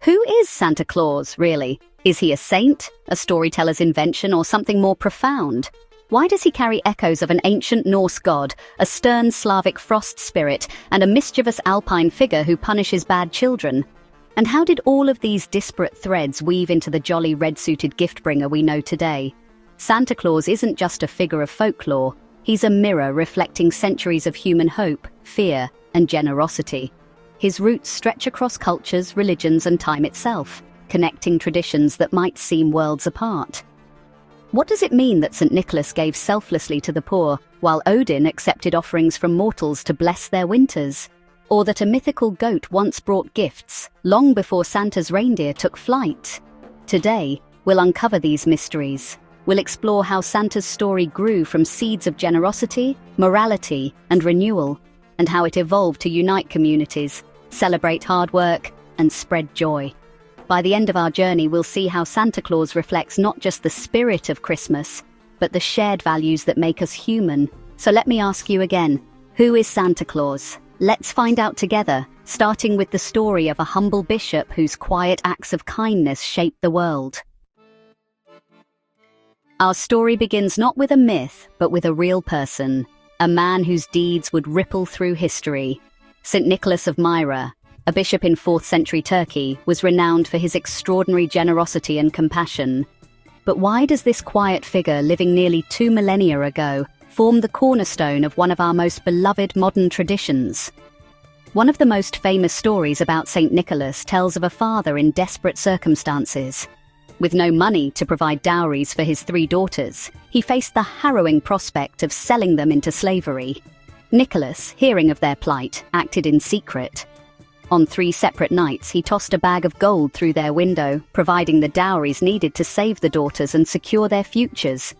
Who is Santa Claus, really? Is he a saint, a storyteller's invention, or something more profound? Why does he carry echoes of an ancient Norse god, a stern Slavic frost spirit, and a mischievous alpine figure who punishes bad children? And how did all of these disparate threads weave into the jolly red-suited gift-bringer we know today? Santa Claus isn't just a figure of folklore. He's a mirror reflecting centuries of human hope, fear, and generosity. His roots stretch across cultures, religions, and time itself, connecting traditions that might seem worlds apart. What does it mean that St. Nicholas gave selflessly to the poor, while Odin accepted offerings from mortals to bless their winters? Or that a mythical goat once brought gifts, long before Santa's reindeer took flight? Today, we'll uncover these mysteries. We'll explore how Santa's story grew from seeds of generosity, morality, and renewal, and how it evolved to unite communities, celebrate hard work, and spread joy. By the end of our journey, we'll see how Santa Claus reflects not just the spirit of Christmas, but the shared values that make us human. So let me ask you again, who is Santa Claus? Let's find out together, starting with the story of a humble bishop whose quiet acts of kindness shaped the world. Our story begins not with a myth, but with a real person, a man whose deeds would ripple through history. St. Nicholas of Myra, a bishop in 4th century Turkey, was renowned for his extraordinary generosity and compassion. But why does this quiet figure, living nearly 2 millennia ago, form the cornerstone of one of our most beloved modern traditions? One of the most famous stories about St. Nicholas tells of a father in desperate circumstances. With no money to provide dowries for his 3 daughters, he faced the harrowing prospect of selling them into slavery. Nicholas, hearing of their plight, acted in secret. On 3 separate nights, he tossed a bag of gold through their window, providing the dowries needed to save the daughters and secure their futures.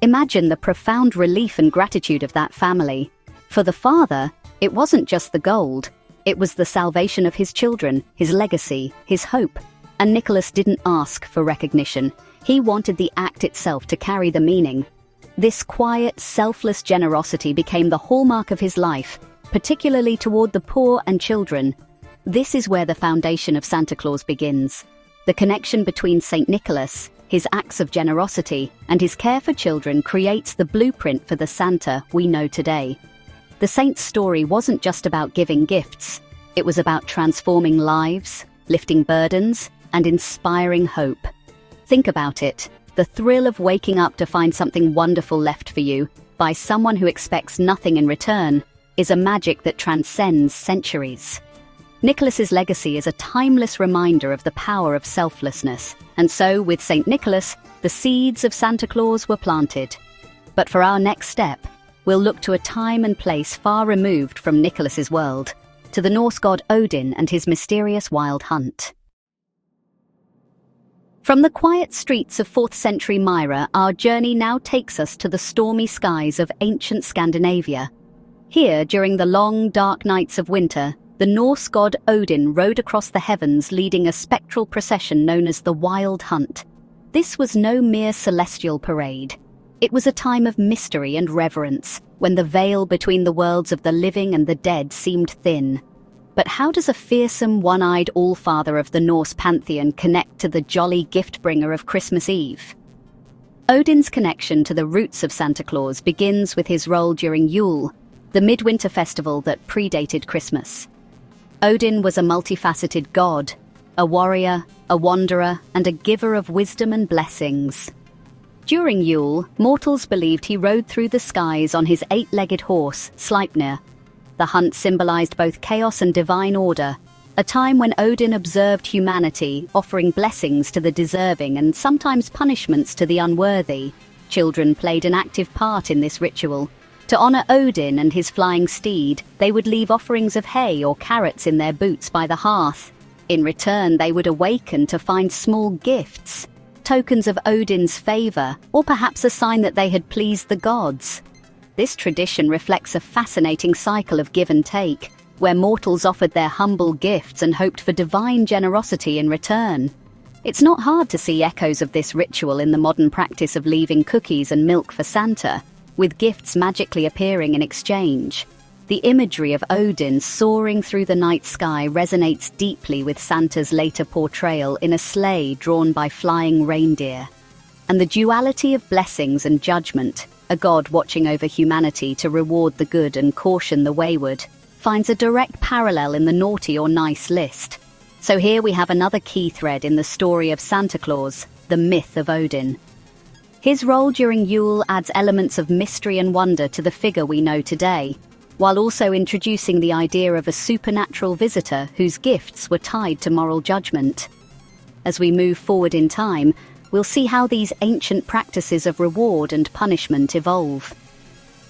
Imagine the profound relief and gratitude of that family. For the father, it wasn't just the gold. It was the salvation of his children, his legacy, his hope. And Nicholas didn't ask for recognition. He wanted the act itself to carry the meaning. This quiet, selfless generosity became the hallmark of his life, particularly toward the poor and children. This is where the foundation of Santa Claus begins. The connection between St. Nicholas, his acts of generosity, and his care for children creates the blueprint for the Santa we know today. The saint's story wasn't just about giving gifts. It was about transforming lives, lifting burdens, and inspiring hope. Think about it. The thrill of waking up to find something wonderful left for you by someone who expects nothing in return is a magic that transcends centuries. Nicholas's legacy is a timeless reminder of the power of selflessness, and so, with St. Nicholas, the seeds of Santa Claus were planted. But for our next step, we'll look to a time and place far removed from Nicholas's world, to the Norse god Odin and his mysterious wild hunt. From the quiet streets of 4th century Myra, our journey now takes us to the stormy skies of ancient Scandinavia. Here, during the long, dark nights of winter, the Norse god Odin rode across the heavens leading a spectral procession known as the Wild Hunt. This was no mere celestial parade. It was a time of mystery and reverence, when the veil between the worlds of the living and the dead seemed thin. But how does a fearsome, one-eyed all-father of the Norse pantheon connect to the jolly gift-bringer of Christmas Eve? Odin's connection to the roots of Santa Claus begins with his role during Yule, the midwinter festival that predated Christmas. Odin was a multifaceted god, a warrior, a wanderer, and a giver of wisdom and blessings. During Yule, mortals believed he rode through the skies on his 8-legged horse, Sleipnir. The hunt symbolized both chaos and divine order, a time when Odin observed humanity, offering blessings to the deserving and sometimes punishments to the unworthy. Children played an active part in this ritual. To honor Odin and his flying steed, they would leave offerings of hay or carrots in their boots by the hearth. In return, they would awaken to find small gifts, tokens of Odin's favor, or perhaps a sign that they had pleased the gods. This tradition reflects a fascinating cycle of give and take, where mortals offered their humble gifts and hoped for divine generosity in return. It's not hard to see echoes of this ritual in the modern practice of leaving cookies and milk for Santa, with gifts magically appearing in exchange. The imagery of Odin soaring through the night sky resonates deeply with Santa's later portrayal in a sleigh drawn by flying reindeer. And the duality of blessings and judgment, a god watching over humanity to reward the good and caution the wayward, finds a direct parallel in the naughty or nice list. So here we have another key thread in the story of Santa Claus, the myth of Odin. His role during Yule adds elements of mystery and wonder to the figure we know today, while also introducing the idea of a supernatural visitor whose gifts were tied to moral judgment. As we move forward in time, we'll see how these ancient practices of reward and punishment evolve.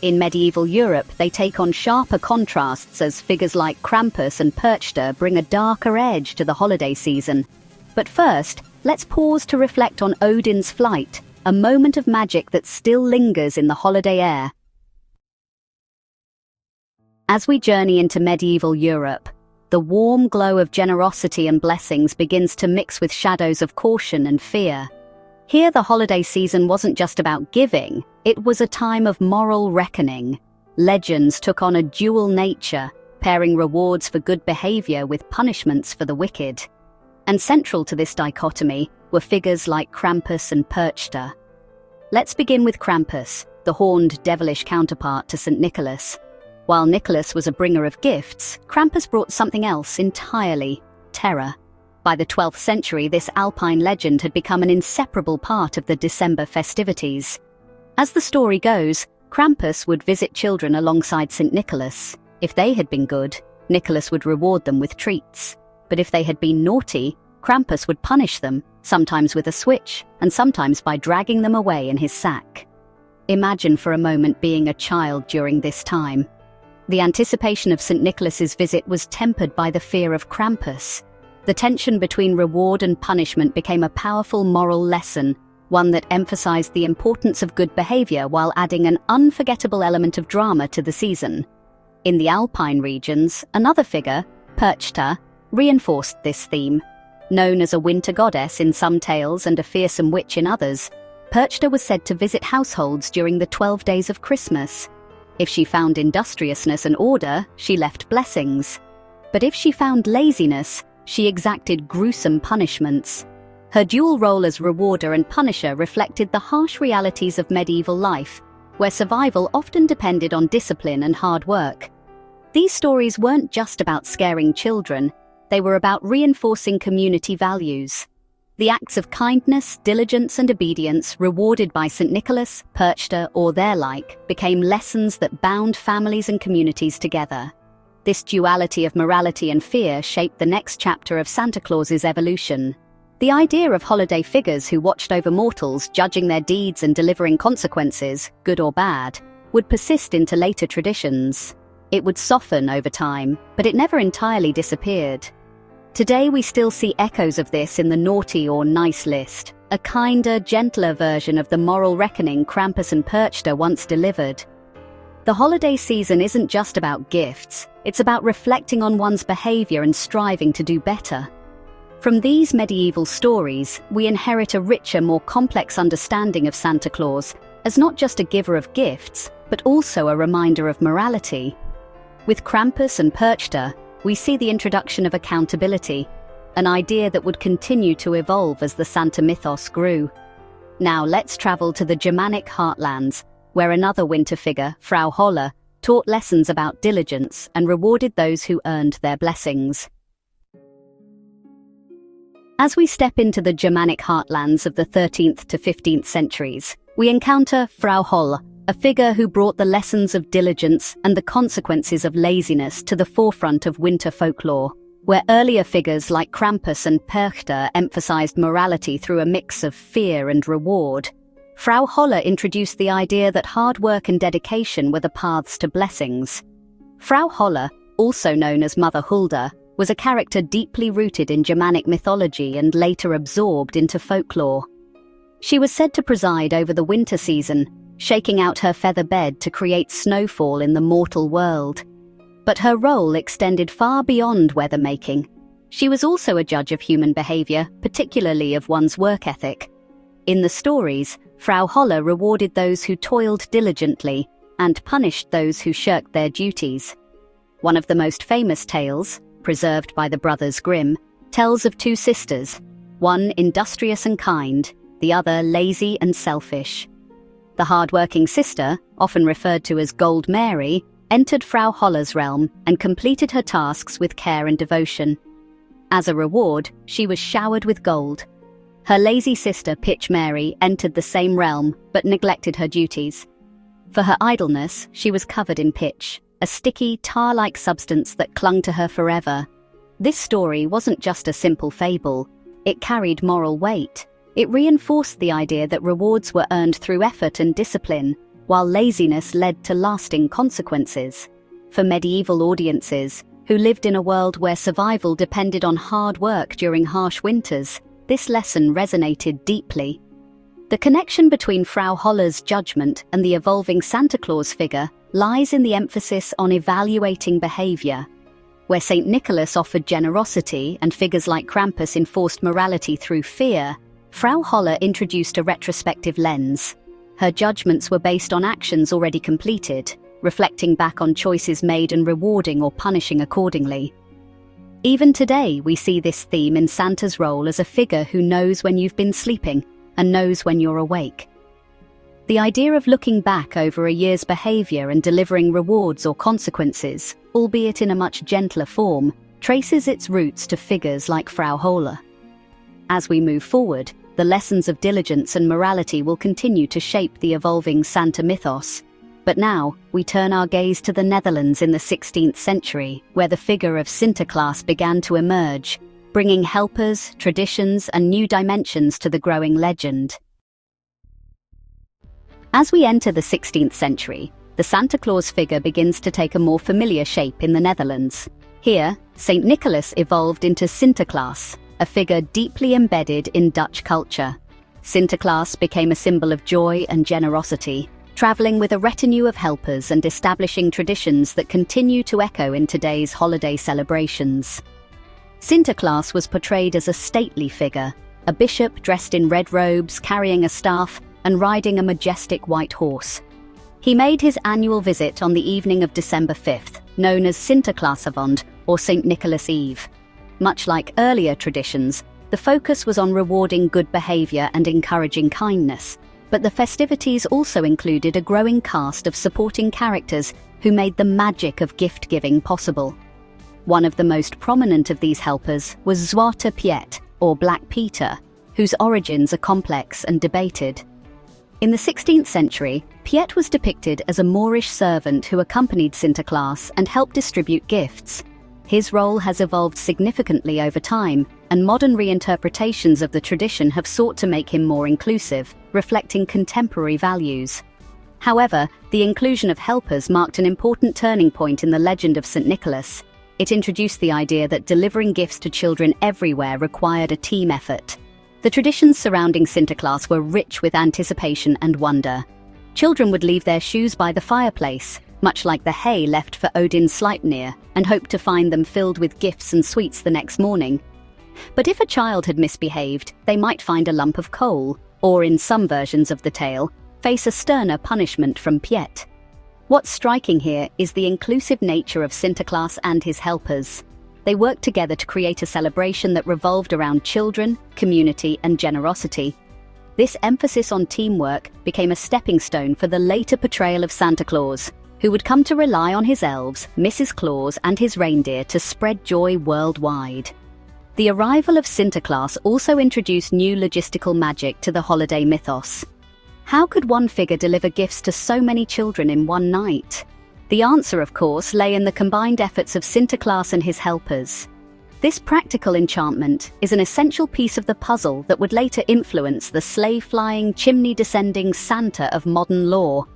In medieval Europe, they take on sharper contrasts as figures like Krampus and Perchta bring a darker edge to the holiday season. But first, let's pause to reflect on Odin's flight, a moment of magic that still lingers in the holiday air. As we journey into medieval Europe, the warm glow of generosity and blessings begins to mix with shadows of caution and fear. Here, the holiday season wasn't just about giving, it was a time of moral reckoning. Legends took on a dual nature, pairing rewards for good behavior with punishments for the wicked. And central to this dichotomy were figures like Krampus and Perchta. Let's begin with Krampus, the horned devilish counterpart to St. Nicholas. While Nicholas was a bringer of gifts, Krampus brought something else entirely: terror. By the 12th century, this Alpine legend had become an inseparable part of the December festivities. As the story goes, Krampus would visit children alongside St. Nicholas. If they had been good, Nicholas would reward them with treats. But if they had been naughty, Krampus would punish them, sometimes with a switch, and sometimes by dragging them away in his sack. Imagine for a moment being a child during this time. The anticipation of St. Nicholas's visit was tempered by the fear of Krampus. The tension between reward and punishment became a powerful moral lesson, one that emphasized the importance of good behavior while adding an unforgettable element of drama to the season. In the Alpine regions, another figure, Perchta, reinforced this theme. Known as a winter goddess in some tales and a fearsome witch in others, Perchta was said to visit households during the 12 days of Christmas. If she found industriousness and order, she left blessings. But if she found laziness, she exacted gruesome punishments. Her dual role as rewarder and punisher reflected the harsh realities of medieval life, where survival often depended on discipline and hard work. These stories weren't just about scaring children, they were about reinforcing community values. The acts of kindness, diligence, and obedience rewarded by St. Nicholas, Perchta, or their like became lessons that bound families and communities together. This duality of morality and fear shaped the next chapter of Santa Claus's evolution. The idea of holiday figures who watched over mortals, judging their deeds and delivering consequences, good or bad, would persist into later traditions. It would soften over time, but it never entirely disappeared. Today we still see echoes of this in the naughty or nice list, a kinder, gentler version of the moral reckoning Krampus and Perchta once delivered. The holiday season isn't just about gifts, it's about reflecting on one's behavior and striving to do better. From these medieval stories, we inherit a richer, more complex understanding of Santa Claus as not just a giver of gifts, but also a reminder of morality. With Krampus and Perchta, we see the introduction of accountability, an idea that would continue to evolve as the Santa mythos grew. Now let's travel to the Germanic heartlands, where another winter figure, Frau Holle, taught lessons about diligence and rewarded those who earned their blessings. As we step into the Germanic heartlands of the 13th to 15th centuries, we encounter Frau Holle, a figure who brought the lessons of diligence and the consequences of laziness to the forefront of winter folklore, where earlier figures like Krampus and Perchta emphasized morality through a mix of fear and reward. Frau Holle introduced the idea that hard work and dedication were the paths to blessings. Frau Holle, also known as Mother Hulda, was a character deeply rooted in Germanic mythology and later absorbed into folklore. She was said to preside over the winter season, shaking out her feather bed to create snowfall in the mortal world. But her role extended far beyond weather-making. She was also a judge of human behavior, particularly of one's work ethic. In the stories, Frau Holle rewarded those who toiled diligently and punished those who shirked their duties. One of the most famous tales, preserved by the brothers Grimm, tells of two sisters, one industrious and kind, the other lazy and selfish. The hard-working sister, often referred to as Gold Mary, entered Frau Holler's realm and completed her tasks with care and devotion. As a reward, she was showered with gold. Her lazy sister Pitch Mary entered the same realm but neglected her duties. For her idleness, she was covered in pitch, a sticky, tar-like substance that clung to her forever. This story wasn't just a simple fable. It carried moral weight. It reinforced the idea that rewards were earned through effort and discipline, while laziness led to lasting consequences. For medieval audiences, who lived in a world where survival depended on hard work during harsh winters, this lesson resonated deeply. The connection between Frau Holler's judgment and the evolving Santa Claus figure lies in the emphasis on evaluating behavior. Where St. Nicholas offered generosity and figures like Krampus enforced morality through fear, Frau Holler introduced a retrospective lens. Her judgments were based on actions already completed, reflecting back on choices made and rewarding or punishing accordingly. Even today, we see this theme in Santa's role as a figure who knows when you've been sleeping and knows when you're awake. The idea of looking back over a year's behavior and delivering rewards or consequences, albeit in a much gentler form, traces its roots to figures like Frau Holler. As we move forward, the lessons of diligence and morality will continue to shape the evolving Santa mythos. But now, we turn our gaze to the Netherlands in the 16th century, where the figure of Sinterklaas began to emerge, bringing helpers, traditions, and new dimensions to the growing legend. As we enter the 16th century, the Santa Claus figure begins to take a more familiar shape in the Netherlands. Here, St. Nicholas evolved into Sinterklaas, a figure deeply embedded in Dutch culture. Sinterklaas became a symbol of joy and generosity, traveling with a retinue of helpers and establishing traditions that continue to echo in today's holiday celebrations. Sinterklaas was portrayed as a stately figure, a bishop dressed in red robes, carrying a staff, and riding a majestic white horse. He made his annual visit on the evening of December 5th, known as Sinterklaasavond or St. Nicholas Eve. Much like earlier traditions, the focus was on rewarding good behavior and encouraging kindness, but the festivities also included a growing cast of supporting characters who made the magic of gift-giving possible. One of the most prominent of these helpers was Zwarte Piet, or Black Peter, whose origins are complex and debated. In the 16th century, Piet was depicted as a Moorish servant who accompanied Sinterklaas and helped distribute gifts. His role has evolved significantly over time, and modern reinterpretations of the tradition have sought to make him more inclusive, reflecting contemporary values. However, the inclusion of helpers marked an important turning point in the legend of St. Nicholas. It introduced the idea that delivering gifts to children everywhere required a team effort. The traditions surrounding Sinterklaas were rich with anticipation and wonder. Children would leave their shoes by the fireplace, much like the hay left for Odin's Sleipnir, and hope to find them filled with gifts and sweets the next morning. But if a child had misbehaved, they might find a lump of coal, or in some versions of the tale, face a sterner punishment from Piet. What's striking here is the inclusive nature of Sinterklaas and his helpers. They worked together to create a celebration that revolved around children, community, and generosity. This emphasis on teamwork became a stepping stone for the later portrayal of Santa Claus, who would come to rely on his elves, Mrs. Claus, and his reindeer to spread joy worldwide. The arrival of Sinterklaas also introduced new logistical magic to the holiday mythos. How could one figure deliver gifts to so many children in one night? The answer, of course, lay in the combined efforts of Sinterklaas and his helpers. This practical enchantment is an essential piece of the puzzle that would later influence the sleigh-flying, chimney-descending Santa of modern lore.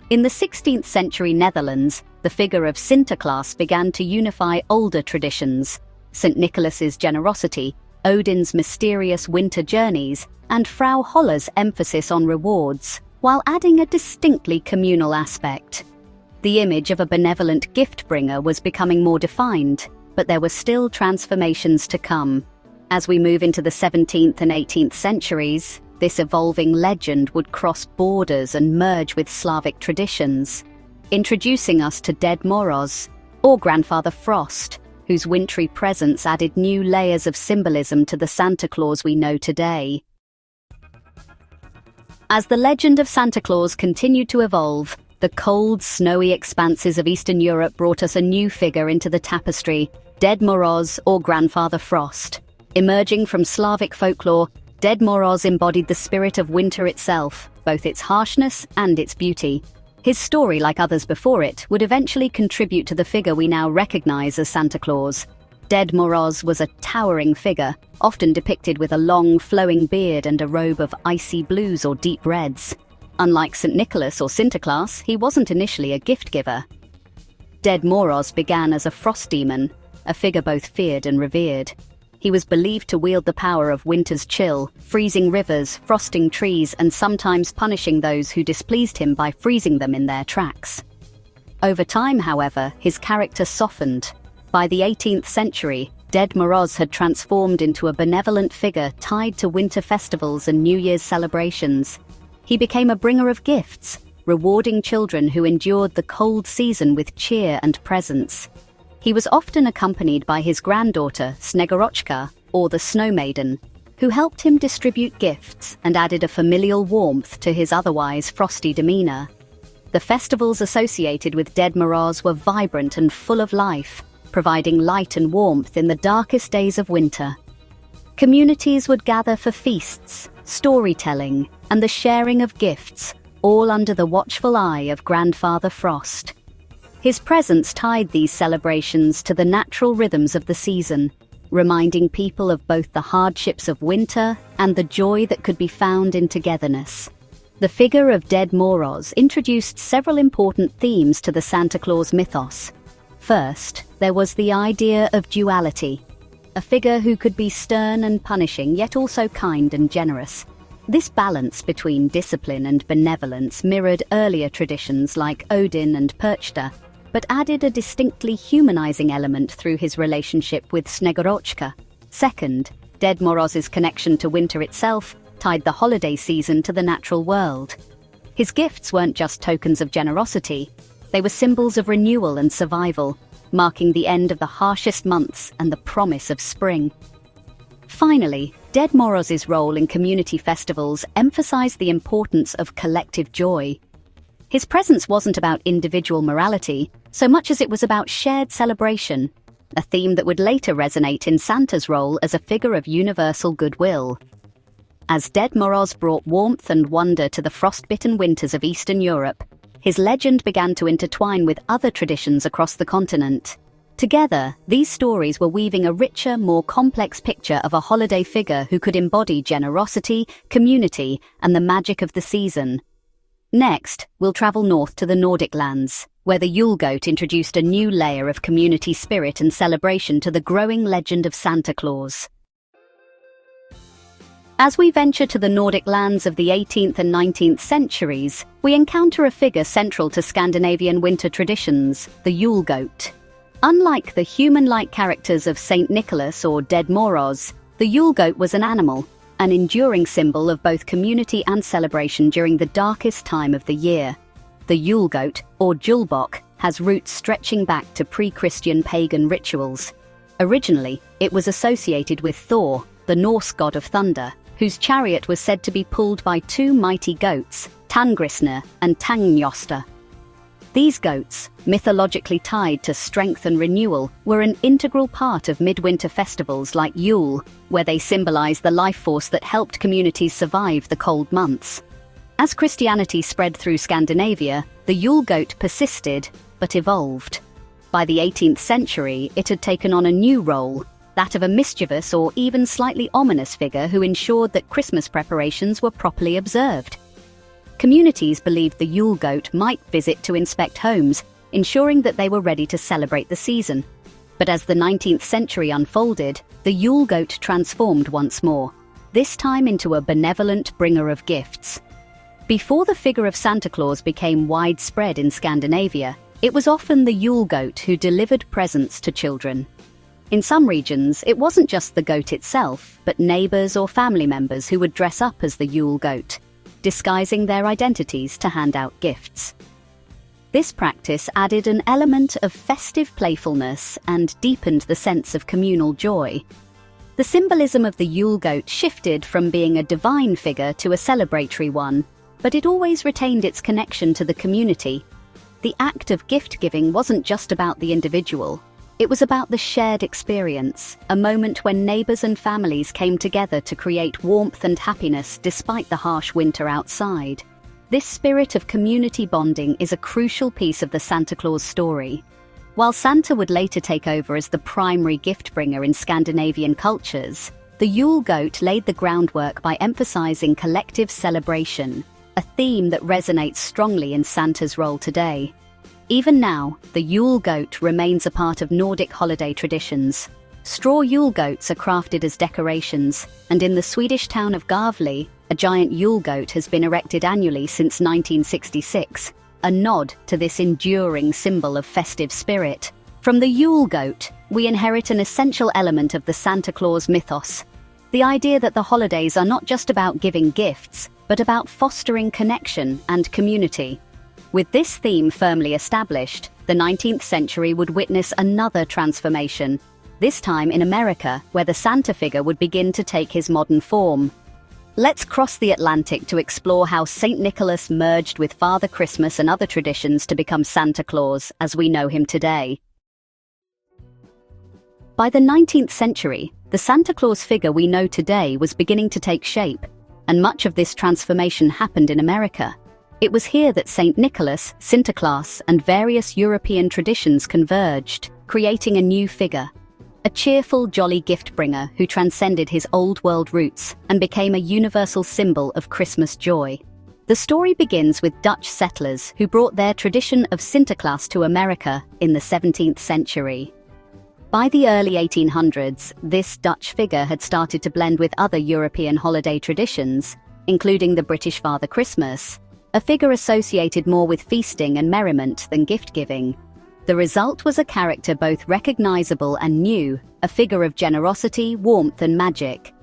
In the 16th century Netherlands, the figure of Sinterklaas began to unify older traditions: St. Nicholas's generosity, Odin's mysterious winter journeys, and Frau Holler's emphasis on rewards, while adding a distinctly communal aspect. The image of a benevolent gift-bringer was becoming more defined, but there were still transformations to come. As we move into the 17th and 18th centuries, this evolving legend would cross borders and merge with Slavic traditions, introducing us to Ded Moroz, or Grandfather Frost, whose wintry presence added new layers of symbolism to the Santa Claus we know today. As the legend of Santa Claus continued to evolve, the cold, snowy expanses of Eastern Europe brought us a new figure into the tapestry, Ded Moroz or Grandfather Frost. Emerging from Slavic folklore, Ded Moroz embodied the spirit of winter itself, both its harshness and its beauty. His story, like others before it, would eventually contribute to the figure we now recognize as Santa Claus. Ded Moroz was a towering figure, often depicted with a long, flowing beard and a robe of icy blues or deep reds. Unlike St. Nicholas or Sinterklaas, he wasn't initially a gift-giver. Ded Moroz began as a frost demon, a figure both feared and revered. He was believed to wield the power of winter's chill, freezing rivers, frosting trees, and sometimes punishing those who displeased him by freezing them in their tracks. Over time, however, his character softened. By the 18th century, Ded Moroz had transformed into a benevolent figure tied to winter festivals and New Year's celebrations. He became a bringer of gifts, rewarding children who endured the cold season with cheer and presents. He was often accompanied by his granddaughter, Snegorochka, or the Snow Maiden, who helped him distribute gifts and added a familial warmth to his otherwise frosty demeanor. The festivals associated with Ded Moroz were vibrant and full of life, providing light and warmth in the darkest days of winter. Communities would gather for feasts, storytelling, and the sharing of gifts, all under the watchful eye of Grandfather Frost. His presence tied these celebrations to the natural rhythms of the season, reminding people of both the hardships of winter and the joy that could be found in togetherness. The figure of Ded Moroz introduced several important themes to the Santa Claus mythos. First, there was the idea of duality, a figure who could be stern and punishing, yet also kind and generous. This balance between discipline and benevolence mirrored earlier traditions like Odin and Perchta, but added a distinctly humanizing element through his relationship with Snegorochka. Second, Ded Moroz's connection to winter itself tied the holiday season to the natural world. His gifts weren't just tokens of generosity, they were symbols of renewal and survival, marking the end of the harshest months and the promise of spring. Finally, Ded Moroz's role in community festivals emphasized the importance of collective joy. His presence wasn't about individual morality, so much as it was about shared celebration, a theme that would later resonate in Santa's role as a figure of universal goodwill. As Ded Moroz brought warmth and wonder to the frost-bitten winters of Eastern Europe, his legend began to intertwine with other traditions across the continent. Together, these stories were weaving a richer, more complex picture of a holiday figure who could embody generosity, community, and the magic of the season. Next, we'll travel north to the Nordic lands, where the Yule goat introduced a new layer of community spirit and celebration to the growing legend of Santa Claus. As we venture to the Nordic lands of the 18th and 19th centuries, we encounter a figure central to Scandinavian winter traditions, the Yule goat. Unlike the human-like characters of St. Nicholas or Ded Moroz, the Yule goat was an animal, an enduring symbol of both community and celebration during the darkest time of the year. The Yule goat, or Julbok, has roots stretching back to pre-Christian pagan rituals. Originally, it was associated with Thor, the Norse god of thunder, whose chariot was said to be pulled by two mighty goats, Tangrisnir and Tangnjosta. These goats, mythologically tied to strength and renewal, were an integral part of midwinter festivals like Yule, where they symbolized the life force that helped communities survive the cold months. As Christianity spread through Scandinavia, the Yule goat persisted, but evolved. By the 18th century, it had taken on a new role, that of a mischievous or even slightly ominous figure who ensured that Christmas preparations were properly observed. Communities believed the Yule goat might visit to inspect homes, ensuring that they were ready to celebrate the season. But as the 19th century unfolded, the Yule goat transformed once more, this time into a benevolent bringer of gifts. Before the figure of Santa Claus became widespread in Scandinavia, it was often the Yule goat who delivered presents to children. In some regions, it wasn't just the goat itself, but neighbors or family members who would dress up as the Yule goat, disguising their identities to hand out gifts. This practice added an element of festive playfulness and deepened the sense of communal joy. The symbolism of the Yule goat shifted from being a divine figure to a celebratory one, but it always retained its connection to the community. The act of gift-giving wasn't just about the individual. It was about the shared experience, a moment when neighbors and families came together to create warmth and happiness despite the harsh winter outside. This spirit of community bonding is a crucial piece of the Santa Claus story. While Santa would later take over as the primary gift-bringer in Scandinavian cultures, the Yule goat laid the groundwork by emphasizing collective celebration, a theme that resonates strongly in Santa's role today. Even now, the Yule goat remains a part of Nordic holiday traditions. Straw Yule goats are crafted as decorations, and in the Swedish town of Gavle, a giant Yule goat has been erected annually since 1966, a nod to this enduring symbol of festive spirit. From the Yule goat, we inherit an essential element of the Santa Claus mythos. The idea that the holidays are not just about giving gifts, but about fostering connection and community. With this theme firmly established, the 19th century would witness another transformation, this time in America, where the Santa figure would begin to take his modern form. Let's cross the Atlantic to explore how St. Nicholas merged with Father Christmas and other traditions to become Santa Claus as we know him today. By the 19th century, the Santa Claus figure we know today was beginning to take shape, and much of this transformation happened in America. It was here that St. Nicholas, Sinterklaas, and various European traditions converged, creating a new figure. A cheerful, jolly gift-bringer who transcended his old-world roots and became a universal symbol of Christmas joy. The story begins with Dutch settlers who brought their tradition of Sinterklaas to America in the 17th century. By the early 1800s, this Dutch figure had started to blend with other European holiday traditions, including the British Father Christmas, a figure associated more with feasting and merriment than gift-giving. The result was a character both recognizable and new, a figure of generosity, warmth, and magic.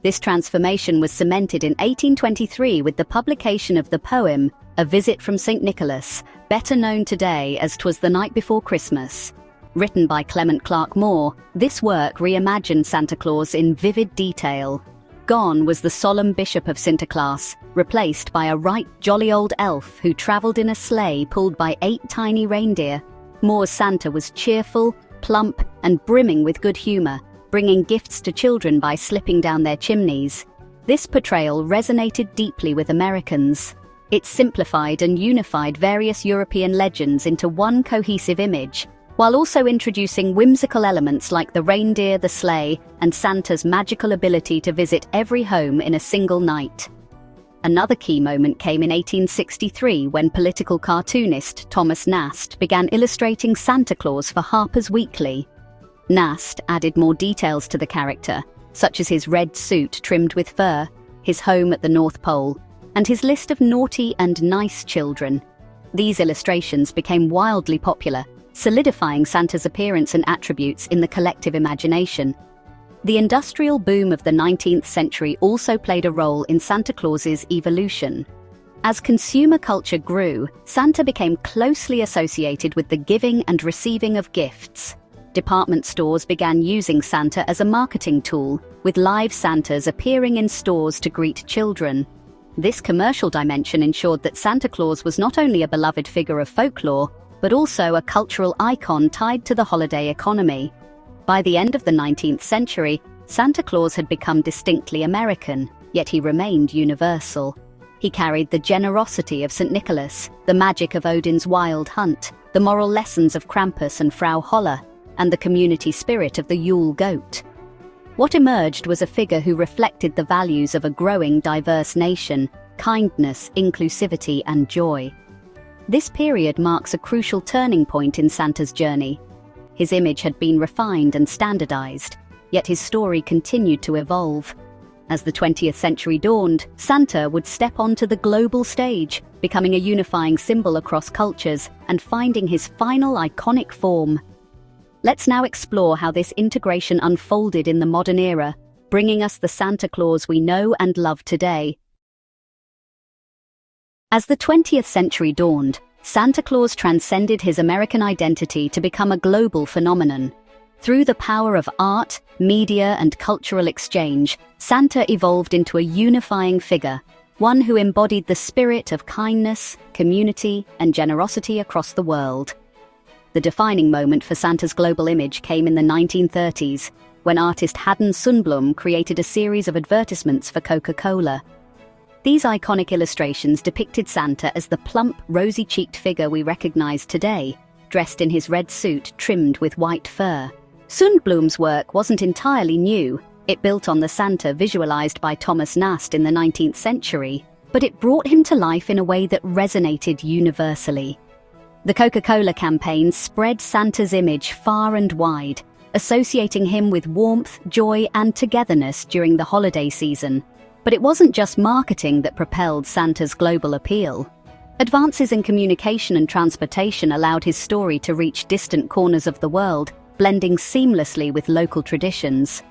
This transformation was cemented in 1823 with the publication of the poem A Visit from St. Nicholas, better known today as 'Twas the Night Before Christmas. Written by Clement Clarke Moore, this work reimagined Santa Claus in vivid detail. Gone was the solemn bishop of Sinterklaas, replaced by a right jolly old elf who traveled in a sleigh pulled by 8 tiny reindeer. Moore's Santa was cheerful, plump, and brimming with good humor, bringing gifts to children by slipping down their chimneys. This portrayal resonated deeply with Americans. It simplified and unified various European legends into one cohesive image, while also introducing whimsical elements like the reindeer, the sleigh, and Santa's magical ability to visit every home in a single night. Another key moment came in 1863 when political cartoonist Thomas Nast began illustrating Santa Claus for Harper's Weekly. Nast added more details to the character, such as his red suit trimmed with fur, his home at the North Pole, and his list of naughty and nice children. These illustrations became wildly popular, solidifying Santa's appearance and attributes in the collective imagination. The industrial boom of the 19th century also played a role in Santa Claus's evolution. As consumer culture grew, Santa became closely associated with the giving and receiving of gifts. Department stores began using Santa as a marketing tool, with live Santas appearing in stores to greet children. This commercial dimension ensured that Santa Claus was not only a beloved figure of folklore, but also a cultural icon tied to the holiday economy. By the end of the 19th century, Santa Claus had become distinctly American, yet he remained universal. He carried the generosity of St. Nicholas, the magic of Odin's wild hunt, the moral lessons of Krampus and Frau Holle, and the community spirit of the Yule goat. What emerged was a figure who reflected the values of a growing, diverse nation: kindness, inclusivity, and joy. This period marks a crucial turning point in Santa's journey. His image had been refined and standardized, yet his story continued to evolve. As the 20th century dawned, Santa would step onto the global stage, becoming a unifying symbol across cultures and finding his final iconic form. Let's now explore how this integration unfolded in the modern era, bringing us the Santa Claus we know and love today. As the 20th century dawned, Santa Claus transcended his American identity to become a global phenomenon. Through the power of art, media, and cultural exchange, Santa evolved into a unifying figure, one who embodied the spirit of kindness, community, and generosity across the world. The defining moment for Santa's global image came in the 1930s, when artist Haddon Sundblom created a series of advertisements for Coca-Cola. These iconic illustrations depicted Santa as the plump, rosy-cheeked figure we recognize today, dressed in his red suit trimmed with white fur. Sundblom's work wasn't entirely new. It built on the Santa visualized by Thomas Nast in the 19th century, but it brought him to life in a way that resonated universally. The Coca-Cola campaign spread Santa's image far and wide, associating him with warmth, joy, and togetherness during the holiday season. But it wasn't just marketing that propelled Santa's global appeal. Advances in communication and transportation allowed his story to reach distant corners of the world, blending seamlessly with local traditions.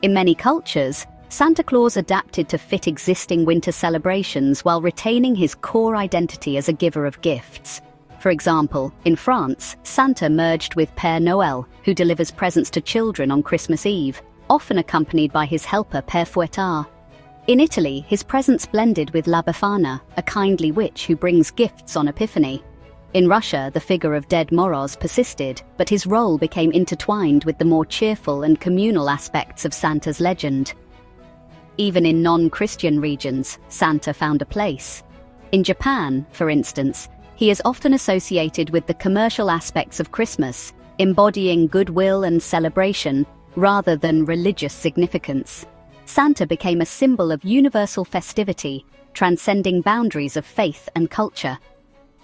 In many cultures, Santa Claus adapted to fit existing winter celebrations while retaining his core identity as a giver of gifts. For example, in France, Santa merged with Père Noël, who delivers presents to children on Christmas Eve, often accompanied by his helper Père Fouettard. In Italy, his presence blended with La Befana, a kindly witch who brings gifts on Epiphany. In Russia, the figure of Ded Moroz persisted, but his role became intertwined with the more cheerful and communal aspects of Santa's legend. Even in non-Christian regions, Santa found a place. In Japan, for instance, he is often associated with the commercial aspects of Christmas, embodying goodwill and celebration, rather than religious significance. Santa became a symbol of universal festivity, transcending boundaries of faith and culture.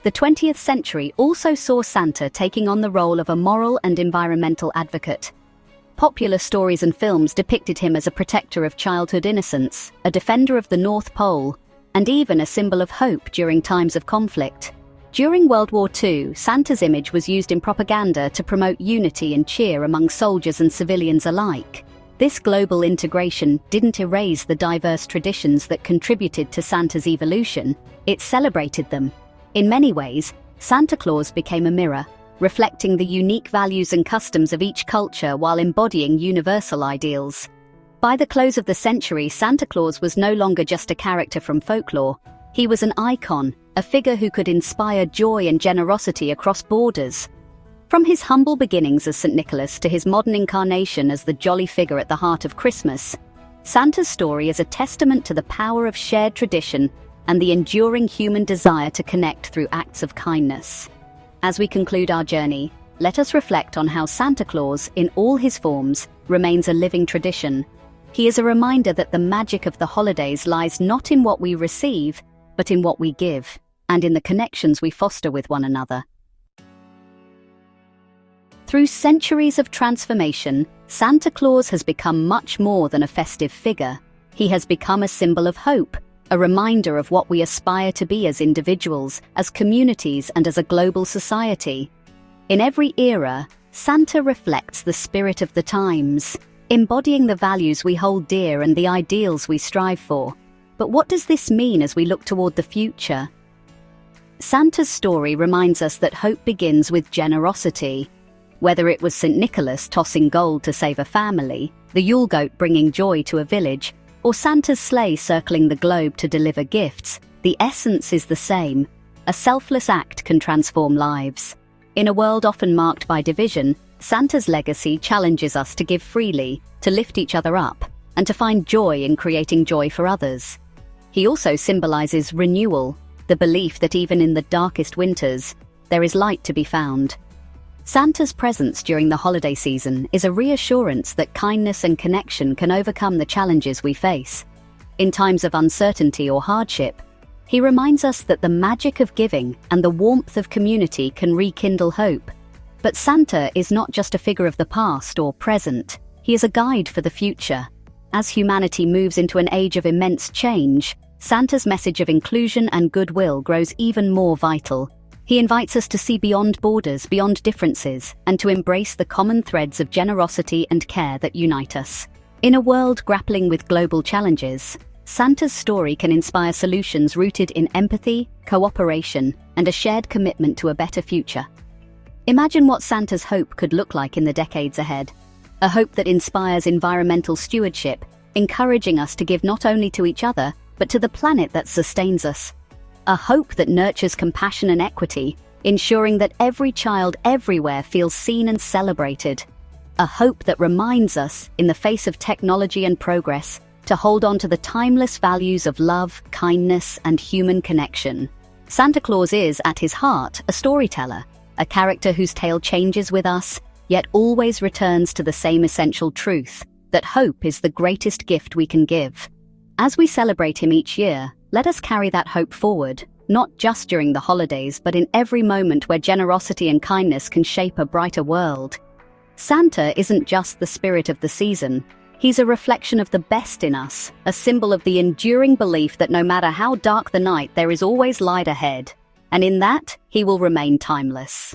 The 20th century also saw Santa taking on the role of a moral and environmental advocate. Popular stories and films depicted him as a protector of childhood innocence, a defender of the North Pole, and even a symbol of hope during times of conflict. During World War II, Santa's image was used in propaganda to promote unity and cheer among soldiers and civilians alike. This global integration didn't erase the diverse traditions that contributed to Santa's evolution, it celebrated them. In many ways, Santa Claus became a mirror, reflecting the unique values and customs of each culture while embodying universal ideals. By the close of the century, Santa Claus was no longer just a character from folklore. He was an icon, a figure who could inspire joy and generosity across borders. From his humble beginnings as St. Nicholas to his modern incarnation as the jolly figure at the heart of Christmas, Santa's story is a testament to the power of shared tradition and the enduring human desire to connect through acts of kindness. As we conclude our journey, let us reflect on how Santa Claus, in all his forms, remains a living tradition. He is a reminder that the magic of the holidays lies not in what we receive, but in what we give, and in the connections we foster with one another. Through centuries of transformation, Santa Claus has become much more than a festive figure. He has become a symbol of hope, a reminder of what we aspire to be as individuals, as communities, and as a global society. In every era, Santa reflects the spirit of the times, embodying the values we hold dear and the ideals we strive for. But what does this mean as we look toward the future? Santa's story reminds us that hope begins with generosity. Whether it was St. Nicholas tossing gold to save a family, the Yule goat bringing joy to a village, or Santa's sleigh circling the globe to deliver gifts, the essence is the same. A selfless act can transform lives. In a world often marked by division, Santa's legacy challenges us to give freely, to lift each other up, and to find joy in creating joy for others. He also symbolizes renewal, the belief that even in the darkest winters, there is light to be found. Santa's presence during the holiday season is a reassurance that kindness and connection can overcome the challenges we face. In times of uncertainty or hardship, he reminds us that the magic of giving and the warmth of community can rekindle hope. But Santa is not just a figure of the past or present, he is a guide for the future. As humanity moves into an age of immense change, Santa's message of inclusion and goodwill grows even more vital. He invites us to see beyond borders, beyond differences, and to embrace the common threads of generosity and care that unite us. In a world grappling with global challenges, Santa's story can inspire solutions rooted in empathy, cooperation, and a shared commitment to a better future. Imagine what Santa's hope could look like in the decades ahead. A hope that inspires environmental stewardship, encouraging us to give not only to each other, but to the planet that sustains us. A hope that nurtures compassion and equity, ensuring that every child everywhere feels seen and celebrated. A hope that reminds us, in the face of technology and progress, to hold on to the timeless values of love, kindness, and human connection. Santa Claus is, at his heart, a storyteller, a character whose tale changes with us, yet always returns to the same essential truth, that hope is the greatest gift we can give. As we celebrate him each year, let us carry that hope forward, not just during the holidays, but in every moment where generosity and kindness can shape a brighter world. Santa isn't just the spirit of the season. He's a reflection of the best in us, a symbol of the enduring belief that no matter how dark the night, there is always light ahead. And in that, he will remain timeless.